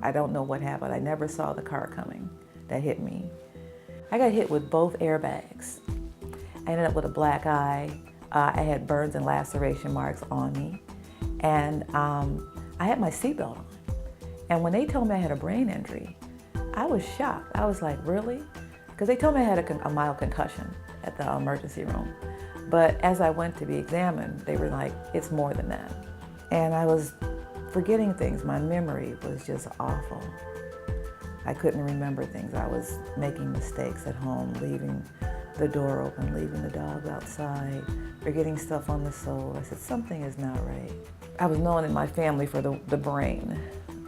I don't know what happened. I never saw the car coming that hit me. I got hit with both airbags. I ended up with a black eye. I had burns and laceration marks on me. And I had my seatbelt on. And when they told me I had a brain injury, I was shocked. I was like, really? Because they told me I had a mild concussion at the emergency room. But as I went to be examined, they were like, it's more than that. And I was forgetting things. My memory was just awful. I couldn't remember things. I was making mistakes at home, leaving the door open, leaving the dog outside, forgetting stuff on the stove. I said, something is not right. I was known in my family for the brain.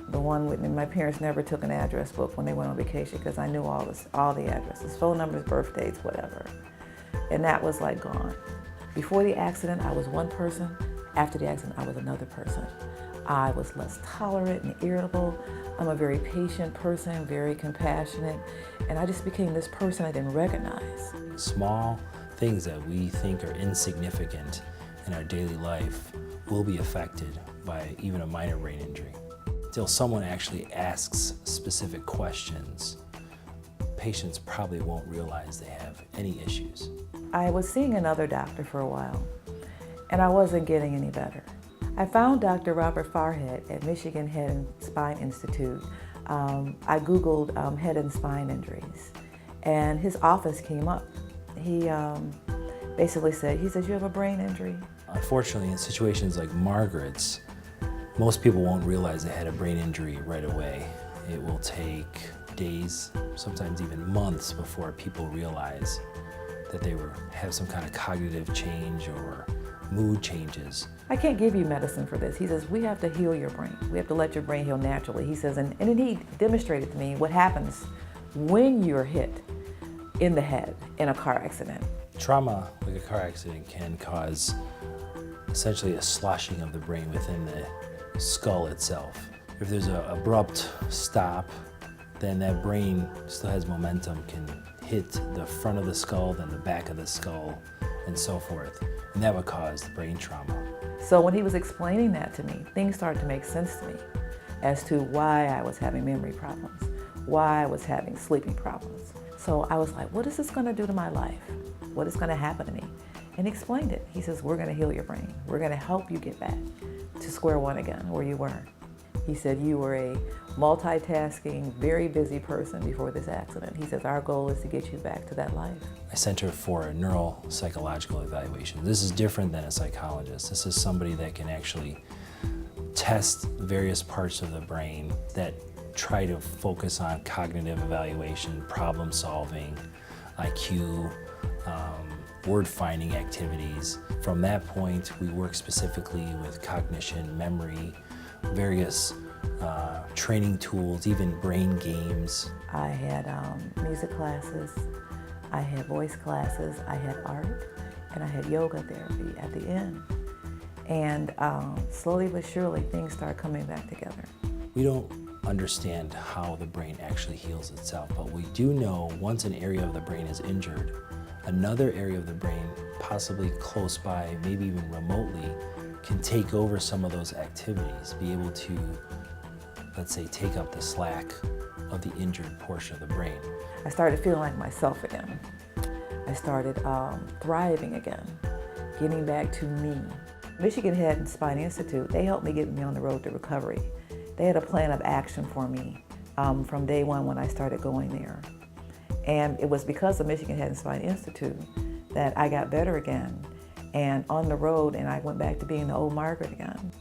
The one with me, my parents never took an address book when they went on vacation because I knew all the addresses, phone numbers, birthdates, whatever. And that was like gone. Before the accident, I was one person. After the accident, I was another person. I was less tolerant and irritable. I'm a very patient person, very compassionate, and I just became this person I didn't recognize. Small things that we think are insignificant in our daily life will be affected by even a minor brain injury. Until someone actually asks specific questions, patients probably won't realize they have any issues. I was seeing another doctor for a while, and I wasn't getting any better. I found Dr. Robert Farhat at Michigan Head and Spine Institute. I Googled head and spine injuries, and his office came up. He basically said, you have a brain injury? Unfortunately, in situations like Margaret's, most people won't realize they had a brain injury right away. It will take days, sometimes even months before people realize that they have some kind of cognitive change or mood changes. I can't give you medicine for this. He says, we have to heal your brain. We have to let your brain heal naturally. He says, and then he demonstrated to me what happens when you're hit in the head in a car accident. Trauma, like a car accident, can cause essentially a sloshing of the brain within the skull itself. If there's an abrupt stop, then that brain still has momentum, can hit the front of the skull, then the back of the skull, and so forth. And that would cause the brain trauma. So when he was explaining that to me, things started to make sense to me as to why I was having memory problems, why I was having sleeping problems. So I was like, what is this going to do to my life? What is going to happen to me? And he explained it. He says, we're going to heal your brain. We're going to help you get back to square one again, where you were. He said, you were a multitasking, very busy person before this accident. He says, our goal is to get you back to that life. I sent her for a neuropsychological evaluation. This is different than a psychologist. This is somebody that can actually test various parts of the brain that try to focus on cognitive evaluation, problem solving, IQ, word finding activities. From that point, we work specifically with cognition, memory, various training tools, even brain games. I had music classes, I had voice classes, I had art, and I had yoga therapy at the end. And slowly but surely, things start coming back together. We don't understand how the brain actually heals itself, but we do know once an area of the brain is injured, another area of the brain, possibly close by, maybe even remotely, can take over some of those activities, be able to, let's say, take up the slack of the injured portion of the brain. I started feeling like myself again. I started thriving again, getting back to me. Michigan Head and Spine Institute, they helped me get me on the road to recovery. They had a plan of action for me from day one when I started going there. And it was because of Michigan Head and Spine Institute that I got better again and on the road, and I went back to being the old Margaret again.